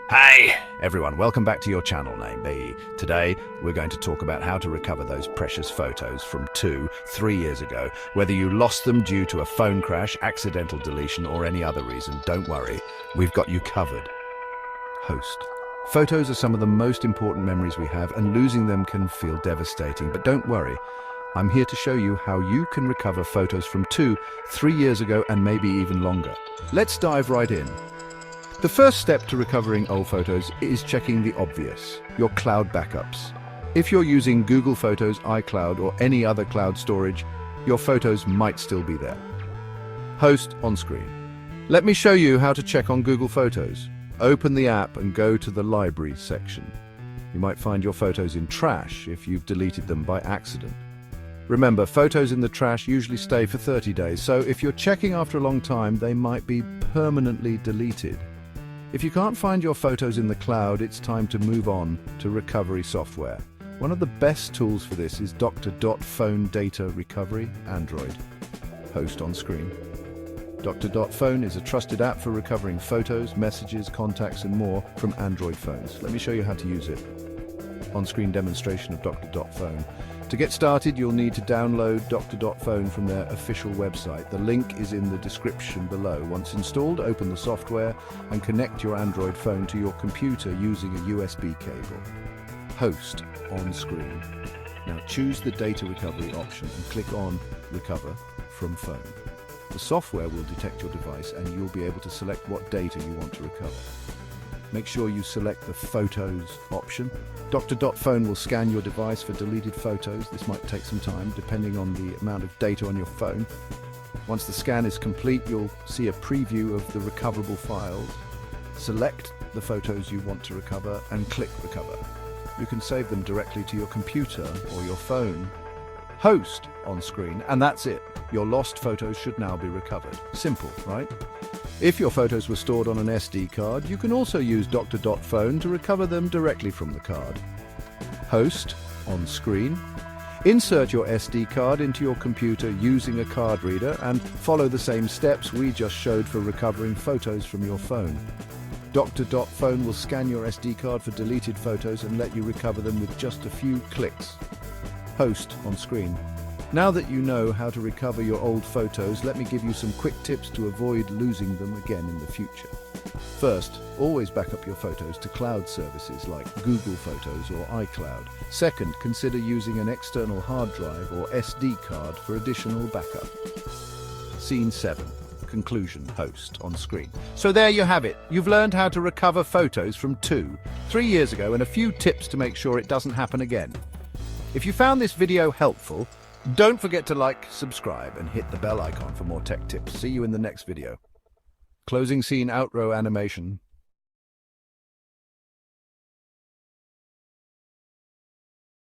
Hey everyone, welcome back to your channel, Name Be. Today we're going to talk about how to recover those precious photos from 3 years ago. Whether you lost them due to a phone crash, accidental deletion or any other reason, don't worry, we've got you covered. Host. Photos are some of the most important memories we have, and losing them can feel devastating, but don't worry. I'm here to show you how you can recover photos from 3 years ago and maybe even longer. Let's dive right in. The first step to recovering old photos is checking the obvious, your cloud backups. If you're using Google Photos, iCloud or any other cloud storage, your photos might still be there. Host on screen. Let me show you how to check on Google Photos. Open the app and go to the Library section. You might find your photos in trash if you've deleted them by accident. Remember, photos in the trash usually stay for 30 days, so if you're checking after a long time, they might be permanently deleted. If you can't find your photos in the cloud, it's time to move on to recovery software. One of the best tools for this is Dr.Fone Data Recovery, Android. Host on screen. Dr.Fone is a trusted app for recovering photos, messages, contacts and more from Android phones. Let me show you how to use it. On-screen demonstration of Dr.Fone. To get started, you'll need to download Dr.Fone from their official website. The link is in the description below. Once installed, open the software and connect your Android phone to your computer using a USB cable. Host on screen. Now choose the data recovery option and click on Recover from Phone. The software will detect your device and you'll be able to select what data you want to recover. Make sure you select the Photos option. Dr.Fone will scan your device for deleted photos. This might take some time, depending on the amount of data on your phone. Once the scan is complete, you'll see a preview of the recoverable files. Select the photos you want to recover and click Recover. You can save them directly to your computer or your phone. Host on screen, and that's it. Your lost photos should now be recovered. Simple, right? If your photos were stored on an SD card, you can also use Dr.Fone to recover them directly from the card. Host on screen. Insert your SD card into your computer using a card reader and follow the same steps we just showed for recovering photos from your phone. Dr.Fone will scan your SD card for deleted photos and let you recover them with just a few clicks. Host on screen. Now that you know how to recover your old photos, let me give you some quick tips to avoid losing them again in the future. First, always back up your photos to cloud services like Google Photos or iCloud. Second, consider using an external hard drive or SD card for additional backup. Scene 7. Conclusion. Host on screen. So there you have it. You've learned how to recover photos from 3 years ago and a few tips to make sure it doesn't happen again. If you found this video helpful, don't forget to like, subscribe, and hit the bell icon for more tech tips. See you in the next video. Closing scene outro animation.